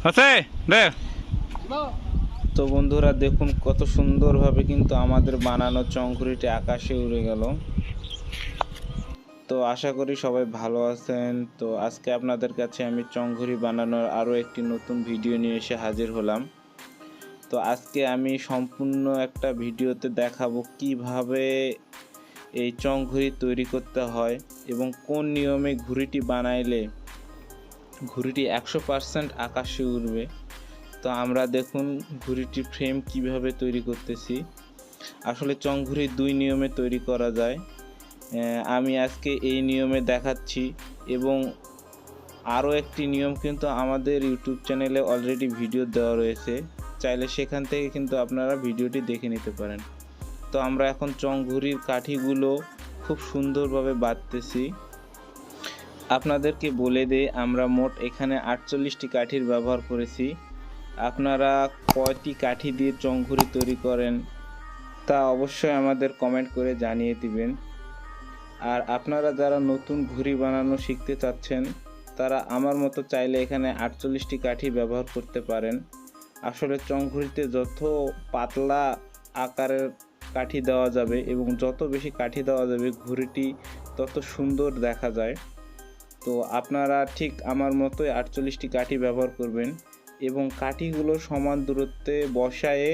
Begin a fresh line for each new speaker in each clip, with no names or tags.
আছে দে।
তো বন্ধুরা দেখুন কত সুন্দরভাবে কিন্তু আমাদের বানানো চংঘুড়িটি আকাশে উড়ে গেল। তো আশা করি সবাই ভালো আছেন। তো আজকে আপনাদের কাছে আমি চংঘুড়ি বানানোর আরও একটি নতুন ভিডিও নিয়ে এসে হাজির হলাম। তো আজকে আমি সম্পূর্ণ একটা ভিডিওতে দেখাবো কিভাবে এই চংঘুড়ি তৈরি করতে হয় এবং কোন নিয়মে ঘুড়িটি বানাইলে ঘুড়িটি 100% আকাশে উড়বে। তো আমরা দেখুন ঘুড়িটির ফ্রেম কিভাবে তৈরি করতেছি। আসলে চংঘুড়ি দুই নিয়মে তৈরি করা যায়। আমি আজকে এই নিয়মে দেখাচ্ছি এবং আরও একটি নিয়ম কিন্তু আমাদের ইউটিউব চ্যানেলে অলরেডি ভিডিও দেওয়া রয়েছে, চাইলে সেখান থেকে কিন্তু আপনারা ভিডিওটি দেখে নিতে পারেন। তো আমরা এখন চংঘুড়ির কাঠিগুলো খুব সুন্দরভাবে বাঁধতেছি। আপনাদেরকে বলে দেই আমরা মোট এখানে 48টি কাঠির ব্যবহার করেছি। আপনারা কয়টি কাঠি দিয়ে চংঘুড়ি তৈরি করেন তা অবশ্যই আমাদের কমেন্ট করে জানিয়ে দিবেন। আর আপনারা যারা নতুন ঘুড়ি বানানো শিখতে চাচ্ছেন তারা আমার মতো চাইলে এখানে 48টি কাঠি ব্যবহার করতে পারেন। আসলে চংঘুড়িতে যত পাতলা আকারের কাঠি দেওয়া যাবে এবং যত বেশি কাঠি দেওয়া যাবে ঘুড়িটি তত সুন্দর দেখা যায়। তো আপনারা ঠিক আমার মতোই 48টি কাঠি ব্যবহার করবেন এবং কাঠিগুলো সমান দূরত্বে বসায়ে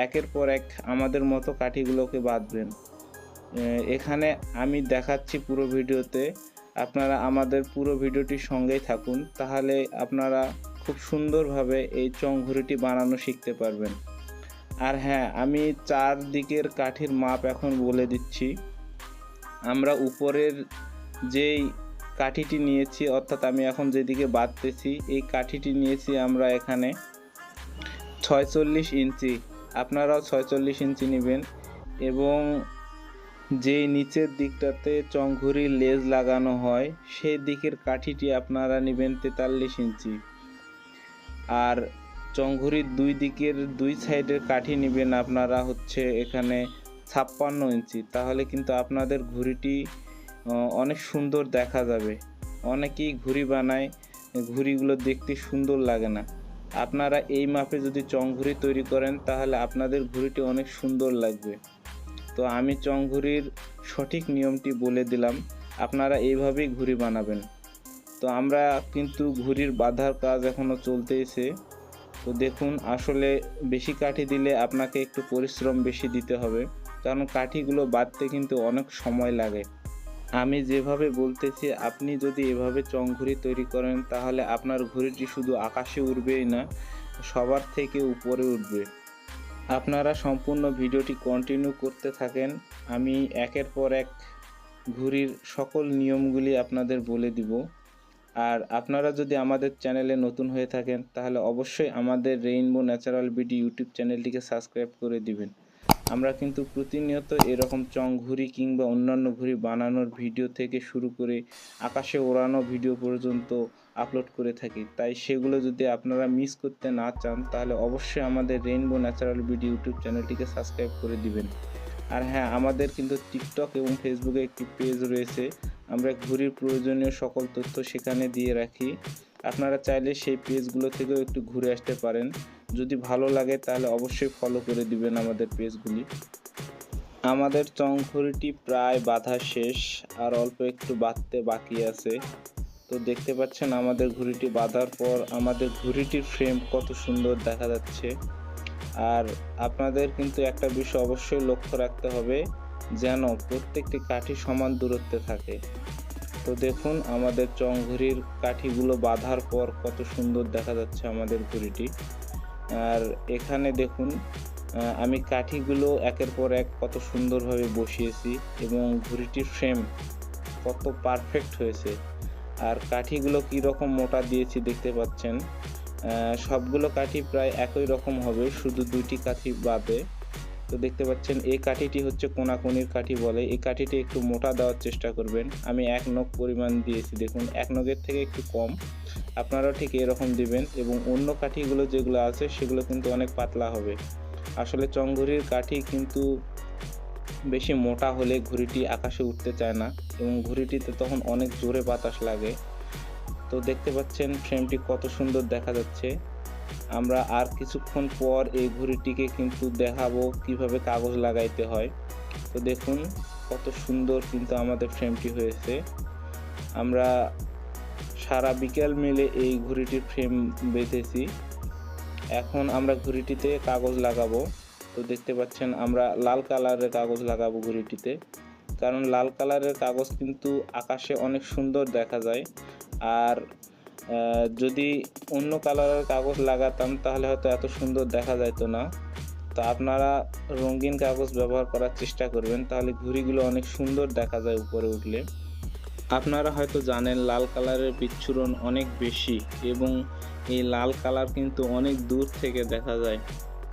একের পর এক আমাদের মতো কাঠিগুলোকে বাঁধবেন। এখানে আমি দেখাচ্ছি পুরো ভিডিওতে, আপনারা আমাদের পুরো ভিডিওটির সঙ্গেই থাকুন, তাহলে আপনারা খুব সুন্দরভাবে এই চংঘুড়িটি বানানো শিখতে পারবেন। আর হ্যাঁ, আমি চারদিকের কাঠির মাপ এখন বলে দিচ্ছি। আমরা উপরের যেই কাঠিটি নিয়েছি, অর্থাৎ আমি এখন যেদিকে বাঁধতেছি এই কাঠিটি নিয়েছি আমরা এখানে 46 ইঞ্চি। আপনারাও 46 ইঞ্চি নেবেন এবং যেই নিচের দিকটাতে চংঘুড়ির লেজ লাগানো হয় সেই দিকের কাঠিটি আপনারা নেবেন 43 ইঞ্চি। আর চংঘুড়ির দুই দিকের দুই সাইডের কাঠি নেবেন আপনারা হচ্ছে এখানে 56 ইঞ্চি। তাহলে কিন্তু আপনাদের ঘুড়িটি অনেক সুন্দর দেখা যাবে। অনেকেই ঘুড়ি বানায়, ঘুড়িগুলো দেখতে সুন্দর লাগে না। আপনারা এই মাপে যদি চংঘুড়ি তৈরি করেন তাহলে আপনাদের ঘুড়িটি অনেক সুন্দর লাগবে। তো আমি চংঘুড়ির সঠিক নিয়মটি বলে দিলাম, আপনারা এইভাবেই ঘুড়ি বানাবেন। তো আমরা কিন্তু ঘুড়ির বাঁধার কাজ এখনও চলতেইছে। তো দেখুন আসলে বেশি কাঠি দিলে আপনাকে একটু পরিশ্রম বেশি দিতে হবে, কারণ কাঠিগুলো বাঁধতে কিন্তু অনেক সময় লাগে। আমি যেভাবে বলতেছি আপনি যদি এভাবে চংঘুড়ি তৈরি করেন তাহলে আপনার ঘুড়িটি শুধু আকাশে উড়বেই না, সবার থেকে উপরে উঠবে। আপনারা সম্পূর্ণ ভিডিওটি কন্টিনিউ করতে থাকেন, আমি একের পর এক ঘুড়ির সকল নিয়মগুলি আপনাদের বলে দিব। আর আপনারা যদি আমাদের চ্যানেলে নতুন হয়ে থাকেন তাহলে অবশ্যই আমাদের রেইনবো ন্যাচারাল বিডি ইউটিউব চ্যানেলটিকে সাবস্ক্রাইব করে দিবেন। আমরা কিন্তু প্রতিনিয়ত এরকম চংঘুড়ি কিংবা অন্যান্য ঘুড়ি বানানোর ভিডিও থেকে শুরু করে আকাশে ওড়ানো ভিডিও পর্যন্ত আপলোড করে থাকি, তাই সেগুলো যদি আপনারা মিস করতে না চান তাহলে অবশ্যই আমাদের রেইনবো ন্যাচারাল বিডি ইউটিউব চ্যানেলটিকে সাবস্ক্রাইব করে দিবেন। আর হ্যাঁ, আমাদের কিন্তু টিকটক এবং ফেসবুকে একটি পেজ রয়েছে, আমরা ঘুড়ির প্রয়োজনীয় সকল তথ্য সেখানে দিয়ে রাখি। আপনারা চাইলে সেই পেজগুলো থেকেও একটু ঘুরে আসতে পারেন। যদি ভালো লাগে তাহলে অবশ্যই ফলো করে দিবেন আমাদের পেজগুলি। আমাদের চংঘুড়িটি প্রায় বাঁধা শেষ, আর অল্প একটু বাঁধতে বাকি আছে। তো দেখতে পাচ্ছেন আমাদের ঘুড়িটি বাঁধার পর আমাদের ঘুড়িটির ফ্রেম কত সুন্দর দেখা যাচ্ছে। আর আপনাদের কিন্তু একটা বিষয় অবশ্যই লক্ষ্য রাখতে হবে, যেন প্রত্যেকটি কাঠি সমান দূরত্বে থাকে। তো দেখুন আমাদের চংঘুড়ির কাঠিগুলো বাঁধার পর কত সুন্দর দেখা যাচ্ছে আমাদের ঘুড়িটি। আর এখানে দেখুন আমি কাঠিগুলো একের পর এক কত সুন্দরভাবে বসিয়েছি এবং ঘুড়িটির ফ্রেম কত পারফেক্ট হয়েছে। আর কাঠিগুলো কীরকম মোটা দিয়েছি দেখতে পাচ্ছেন। সবগুলো কাঠি প্রায় একই রকম হবে, শুধু দুইটি কাঠি বাদে। তো দেখতে পাচ্ছেন এই কাঠিটি হচ্ছে কোনাকুনির কাঠি বলে, এই কাঠিটি একটু মোটা দেওয়ার চেষ্টা করবেন। আমি 1 নখ পরিমাণ দিয়েছি, দেখুন 1 নখের থেকে একটু কম, আপনারাও ঠিক এরকম দিবেন। এবং অন্য কাঠিগুলো যেগুলো আছে সেগুলো কিন্তু অনেক পাতলা হবে। আসলে চংঘুড়ির কাঠি কিন্তু বেশি মোটা হলে ঘুড়িটি আকাশে উঠতে চায় না এবং ঘুড়িটিতে তখন অনেক জোরে বাতাস লাগে। তো দেখতে পাচ্ছেন ফ্রেমটি কত সুন্দর দেখা যাচ্ছে। আমরা আর কিছুক্ষণ পর এই ঘড়িটিকে কিন্তু দেখাবো কিভাবে কাগজ লাগাইতে হয়। তো দেখুন কত সুন্দর কিন্তু আমাদের ফ্রেমটি হয়েছে। আমরা সারা বিকেল মিলে এই ঘড়িটির ফ্রেম বেঁধেছি। এখন আমরা ঘড়িটিতে কাগজ লাগাবো। তো দেখতে পাচ্ছেন আমরা লাল কালারের কাগজ লাগাবো ঘড়িটিতে, কারণ লাল কালারের কাগজ কিন্তু আকাশে অনেক সুন্দর দেখা যায়। আর যদি অন্য কালারের কাগজ লাগাতাম তাহলে হয়তো এত সুন্দর দেখা যাইতো না। তো আপনারা রঙিন কাগজ ব্যবহার করার চেষ্টা করবেন, তাহলে ঘুড়িগুলো অনেক সুন্দর দেখা যায় উপরে উঠলে। আপনারা হয়তো জানেন লাল কালারের বিচ্ছুরণ অনেক বেশি এবং এই লাল কালার কিন্তু অনেক দূর থেকে দেখা যায়।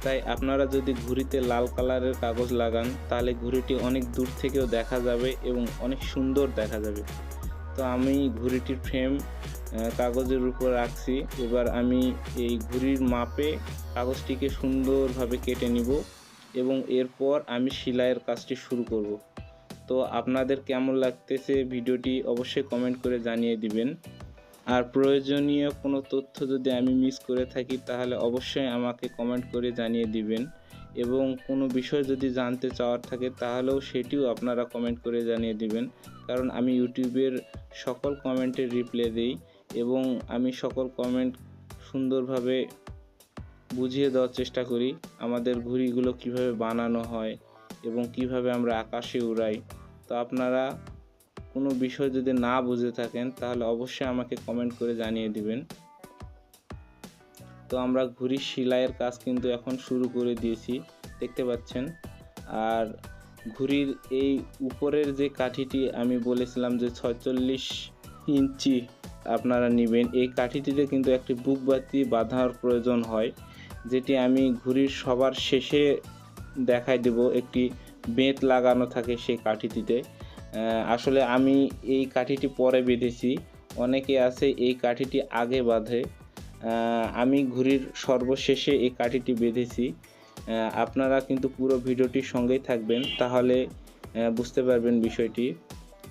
তাই আপনারা যদি ঘুড়িতে লাল কালারের কাগজ লাগান তাহলে ঘুড়িটি অনেক দূর থেকেও দেখা যাবে এবং অনেক সুন্দর দেখা যাবে। তো আমি ঘুড়িটির ফ্রেম কাগজের উপর রাখছি। এবার আমি এই ঘুড়ির মাপে কাগজটিকে সুন্দরভাবে কেটে নিব এবং এরপর আমি সেলাইয়ের কাজটি শুরু করব। তো আপনাদের কেমন লাগতেছে ভিডিওটি অবশ্যই কমেন্ট করে জানিয়ে দিবেন। আর প্রয়োজনীয় কোনো তথ্য যদি আমি মিস করে থাকি তাহলে অবশ্যই আমাকে কমেন্ট করে জানিয়ে দিবেন, এবং কোনো বিষয় যদি জানতে চাওয়ার থাকে তাহলেও সেটিও আপনারা কমেন্ট করে জানিয়ে দিবেন, কারণ আমি ইউটিউবের সকল কমেন্টের রিপ্লাই দিই এবং আমি সকল কমেন্ট সুন্দরভাবে বুঝিয়ে দেওয়ার চেষ্টা করি। আমাদের ঘুড়িগুলো কিভাবে বানানো হয় এবং কিভাবে আমরা আকাশে উড়াই। তো আপনারা কোনো বিষয় যদি না বুঝে থাকেন তাহলে অবশ্যই আমাকে কমেন্ট করে জানিয়ে দিবেন। তো আমরা ঘুড়ির সেলাইয়ের কাজ কিন্তু এখন শুরু করে দিয়েছি, দেখতে পাচ্ছেন। আর ঘুড়ির এই উপরের যে কাঠিটি আমি বলেছিলাম যে 46 ইঞ্চি আপনারা নেবেন, এই কাঠিটিতে কিন্তু একটি বুকবাতি বাঁধার প্রয়োজন হয়, যেটি আমি ঘুড়ির সবার শেষে দেখাই দেব। একটি বেত লাগানো থাকে সেই কাঠিটিতে। আসলে আমি এই কাঠিটি পরে বেঁধেছি, অনেকে আছে এই কাঠিটি আগে বাঁধে। আমি ঘুড়ির সর্বশেষে এই কাঠিটি বেঁধেছি। আপনারা কিন্তু পুরো ভিডিওটির সঙ্গেই থাকবেন, তাহলে বুঝতে পারবেন বিষয়টি।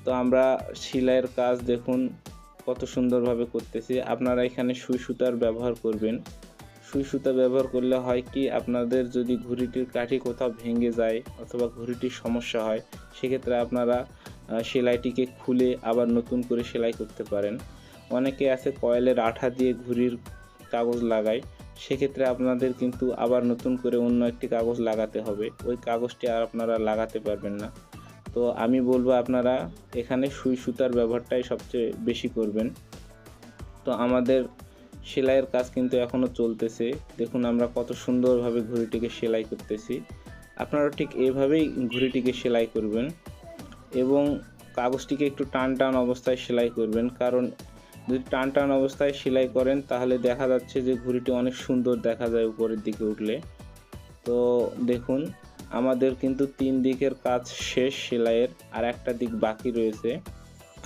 তো আমরা সেলাইয়ের কাজ দেখুন কত সুন্দরভাবে করতেছি। আপনারা এখানে সুই সুতার ব্যবহার করবেন। সুই সুতা ব্যবহার করলে হয় কি, আপনাদের যদি ঘুড়িটির কাঠি কোথাও ভেঙে যায় অথবা ঘুড়িটির সমস্যা হয়, সেক্ষেত্রে আপনারা সেলাইটিকে খুলে আবার নতুন করে সেলাই করতে পারেন। অনেকে আছে কয়েলের আঠা দিয়ে ঘুড়ির কাগজ লাগায়, সেক্ষেত্রে আপনাদের কিন্তু আবার নতুন করে অন্য একটি কাগজ লাগাতে হবে, ওই কাগজটি আর আপনারা লাগাতে পারবেন না। তো আমি বলবো আপনারা এখানে সুই সুতার ব্যবহারটাই সবচেয়ে বেশি করবেন। তো আমাদের সেলাইয়ের কাজ কিন্তু এখনও চলতেছে, দেখুন আমরা কত সুন্দরভাবে ঘুড়িটিকে সেলাই করতেছি। আপনারা ঠিক এইভাবেই ঘুড়িটিকে সেলাই করবেন এবং কাগজটিকে একটু টান টান অবস্থায় সেলাই করবেন, কারণ যদি টান টান অবস্থায় সেলাই করেন তাহলে দেখা যাচ্ছে যে ঘুড়িটি অনেক সুন্দর দেখা যায় উপরের দিকে উঠলে। তো দেখুন আমাদের কিন্তু 3 দিকের কাজ শেষ সেলাইয়ের, আর একটা দিক বাকি রয়েছে।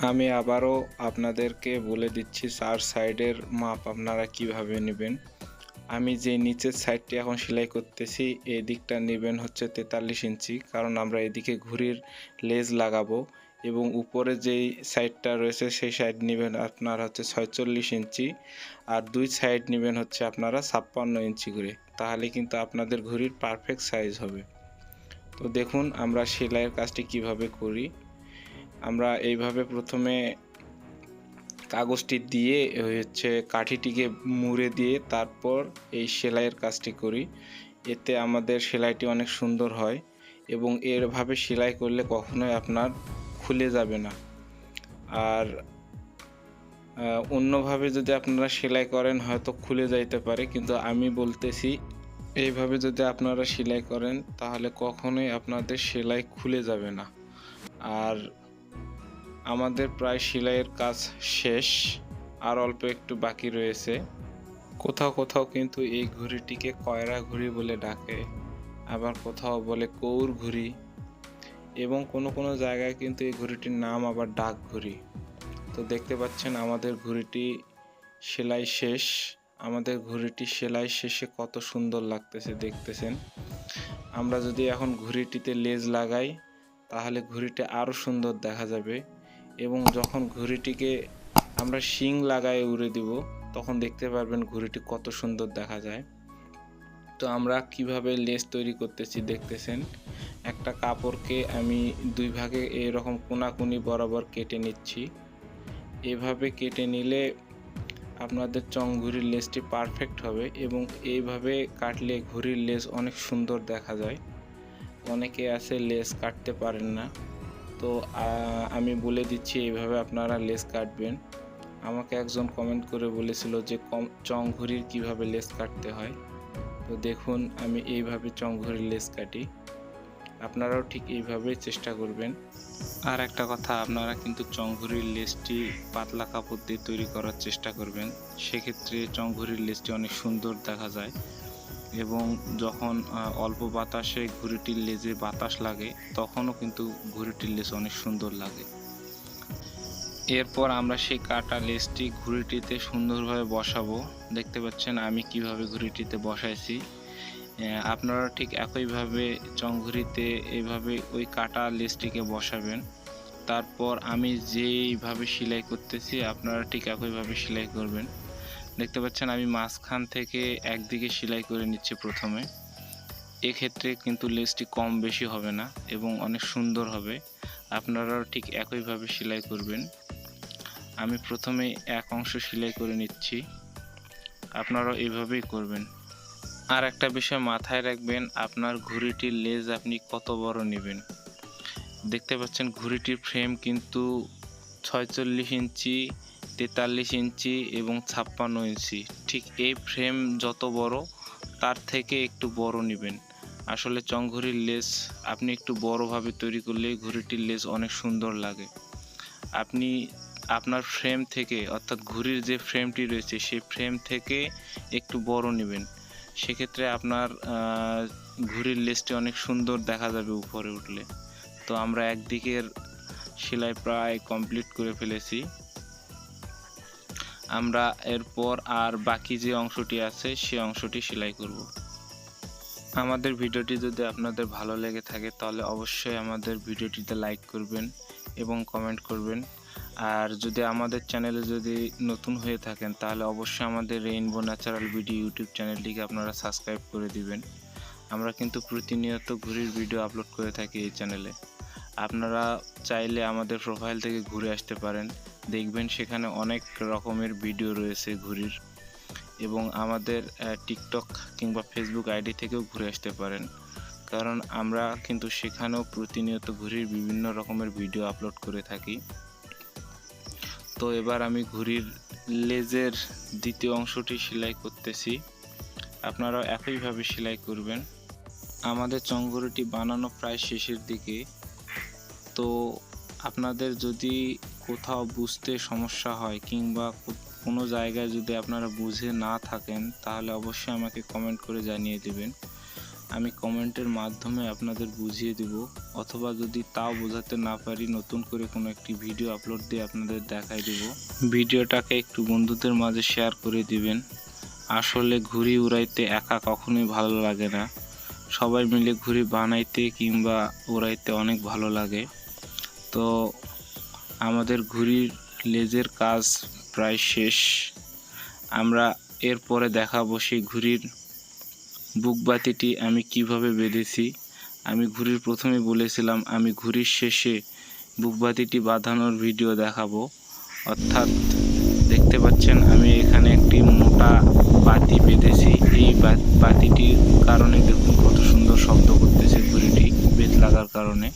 আমি আবারও আপনাদেরকে বলে দিচ্ছি 4 সাইডের মাপ আপনারা কিভাবে নেবেন। আমি যে নিচের সাইডটি এখন সেলাই করতেছি এই দিকটা নেবেন হচ্ছে 43 ইঞ্চি, কারণ আমরা এদিকে ঘুড়ির লেজ লাগাবো, এবং উপরে যেই সাইডটা রয়েছে সেই সাইড নেবেন আপনার হচ্ছে 46 ইঞ্চি, আর দুই সাইড নেবেন হচ্ছে আপনারা 56 ইঞ্চি করে, তাহলে কিন্তু আপনাদের ঘুড়ির পারফেক্ট সাইজ হবে। তো দেখুন আমরা সেলাইয়ের কাজটি কিভাবে করি। আমরা এইভাবে প্রথমে কাগজটি দিয়ে হচ্ছে কাঠিটিকে মুড়ে দিয়ে তারপর এই সেলাইয়ের কাজটি করি, এতে আমাদের সেলাইটি অনেক সুন্দর হয় এবং এরভাবে সেলাই করলে কখনোই আপনার খুলে যাবে না। আর অন্যভাবে যদি আপনারা সেলাই করেন হয়তো খুলে যাইতে পারে, কিন্তু আমি বলতেছি এইভাবে যদি আপনারা সেলাই করেন তাহলে কখনোই আপনাদের সেলাই খুলে যাবে না। আর আমাদের প্রায় সেলাইয়ের কাজ শেষ, আর অল্প একটু বাকি রয়েছে। কোথাও কোথাও কিন্তু এই ঘুড়িটিকে কয়রা ঘুড়ি বলে ডাকে, আবার কোথাও বলে কৌর ঘুড়ি, এবং কোনো কোনো জায়গায় কিন্তু এই ঘুড়িটির নাম আবার ডাক ঘুড়ি। তো দেখতে পাচ্ছেন আমাদের ঘুড়িটি সেলাই শেষ। আমাদের ঘুড়িটি সেলাই শেষে কত সুন্দর লাগতেছে দেখতেছেন। আমরা যদি এখন ঘুড়িটিতে লেজ লাগাই তাহলে ঘুড়িটি আরও সুন্দর দেখা যাবে, এবং যখন ঘুড়িটিকে আমরা শিং লাগায় উড়ে দিব, তখন দেখতে পারবেন ঘুড়িটি কত সুন্দর দেখা যায়। তো আমরা কিভাবে লেজ তৈরি করতেছি দেখতেছেন। একটা কাপড়কে আমি 2 ভাগে এরকম কোনাকুনি বরাবর কেটে নিচ্ছি। এভাবে কেটে নিলে আপনাদের চং ঘুড়ির লেজটি পারফেক্ট হবে, এবং এইভাবে কাটলে ঘুড়ির লেজ অনেক সুন্দর দেখা যায়। অনেকে আছে লেজ কাটতে পারেন না, তো আমি বলে দিচ্ছি এইভাবে আপনারা লেজ কাটবেন। আমাকে একজন কমেন্ট করে বলেছিল যে চং ঘুড়ির কীভাবে লেজ কাটতে হয়। তো দেখুন আমি এইভাবে চং ঘুড়ির লেজ কাটি, আপনারাও ঠিক এইভাবেই চেষ্টা করবেন। আর একটা কথা, আপনারা কিন্তু চং ঘুড়ির লেজটি পাতলা কাপড় দিয়ে তৈরি করার চেষ্টা করবেন, সেক্ষেত্রে চং ঘুড়ির লেজটি অনেক সুন্দর দেখা যায়। এবং যখন অল্প বাতাসে ঘুড়িটির লেজে বাতাস লাগে তখনও কিন্তু ঘুড়িটির লেজ অনেক সুন্দর লাগে। এরপর আমরা সেই কাটা লেজটি ঘুড়িটিতে সুন্দরভাবে বসাবো। দেখতে পাচ্ছেন আমি কিভাবে ঘুড়িটিতে বসাইছি। আপনারা ঠিক একইভাবে চং ঘুড়িতে এইভাবে ওই কাটা লেজটিকে বসাবেন। তারপর আমি যেইভাবে সেলাই করতেছি আপনারা ঠিক একইভাবে সেলাই করবেন। দেখতে পাচ্ছেন আমি মাঝখান থেকে একদিকে সেলাই করে নিচ্ছি প্রথমে। এক্ষেত্রে কিন্তু লেজটি কম বেশি হবে না এবং অনেক সুন্দর হবে। আপনারাও ঠিক একইভাবে সেলাই করবেন। আমি প্রথমে এক অংশ সেলাই করে নিচ্ছি, আপনারাও এইভাবেই করবেন। আর একটা বিষয় মাথায় রাখবেন, আপনার ঘুড়িটির লেজ আপনি কত বড় নেবেন। দেখতে পাচ্ছেন ঘুড়িটির ফ্রেম কিন্তু 46 ইঞ্চি, 43 ইঞ্চি এবং 56 ইঞ্চি। ঠিক এই ফ্রেম যত বড় তার থেকে একটু বড় নেবেন। আসলে চং ঘুড়ির লেজ আপনি একটু বড়ভাবে তৈরি করলে ঘুড়িটির লেজ অনেক সুন্দর লাগে। আপনি আপনার ফ্রেম থেকে, অর্থাৎ ঘুড়ির যে ফ্রেমটি রয়েছে সেই ফ্রেম থেকে একটু বড় নেবেন, সেক্ষেত্রে আপনার ঘুড়ির লেজটি অনেক সুন্দর দেখা যাবে উপরে উঠলে। তো আমরা একদিকের সেলাই প্রায় কমপ্লিট করে ফেলেছি। আমরা এরপর আর বাকি যে অংশটি আছে সে অংশটি সেলাই করব। আমাদের ভিডিওটি যদি আপনাদের ভালো লেগে থাকে তাহলে অবশ্যই আমাদের ভিডিওটিতে লাইক করবেন এবং কমেন্ট করবেন। আর যদি আমাদের চ্যানেলে যদি নতুন হয়ে থাকেন তাহলে অবশ্যই আমাদের রেইনবো ন্যাচারাল ভিডিও ইউটিউব চ্যানেলটিকে আপনারা সাবস্ক্রাইব করে দিবেন। আমরা কিন্তু প্রতিনিয়ত ঘুড়ির ভিডিও আপলোড করে থাকি এই চ্যানেলে। আপনারা চাইলে আমাদের প্রোফাইল থেকে ঘুরে আসতে পারেন, দেখবেন সেখানে অনেক রকমের ভিডিও রয়েছে ঘুড়ির। এবং আমাদের টিকটক কিংবা ফেসবুক আইডি থেকেও ঘুরে আসতে পারেন, কারণ আমরা কিন্তু সেখানেও প্রতিনিয়ত ঘুড়ির বিভিন্ন রকমের ভিডিও আপলোড করে থাকি। তো এবার আমি ঘুড়ির লেজের দ্বিতীয় অংশটি সেলাই করতেছি, আপনারাও একইভাবে সেলাই করবেন। আমাদের চং ঘুড়িটি বানানো প্রায় শেষের দিকে। তো আপনাদের যদি কোথাও বুঝতে সমস্যা হয় কিংবা কোনো জায়গায় যদি আপনারা বুঝে না থাকেন তাহলে অবশ্যই আমাকে কমেন্ট করে জানিয়ে দেবেন। আমি কমেন্টের মাধ্যমে আপনাদের বুঝিয়ে দেব, অথবা যদি তাও বোঝাতে না পারি নতুন করে কোনো একটি ভিডিও আপলোড দিয়ে আপনাদের দেখাই দেব। ভিডিওটাকে একটু বন্ধুদের মাঝে শেয়ার করে দিবেন। আসলে ঘুড়ি উড়াইতে একা কখনোই ভালো লাগে না, সবাই মিলে ঘুড়ি বানাইতে কিংবা উড়াইতে অনেক ভালো লাগে। তো আমাদের ঘুড়ির লেজের কাজ প্রায় শেষ। আমরা এরপরে দেখাবো সেই ঘুড়ির বুকবাতিটি আমি কিভাবে বেঁধেছি। আমি ঘুড়ির প্রথমে বলেছিলাম আমি ঘুড়ির শেষে বুকবাতিটি বাঁধানোর ভিডিও দেখাবো। অর্থাৎ দেখতে পাচ্ছেন আমি এখানে একটি মোটা বাতি বেঁধেছি। এই বাতিটির কারণে দেখুন কত সুন্দর শব্দ করতেছে ঘুড়িটি বেত লাগার কারণে।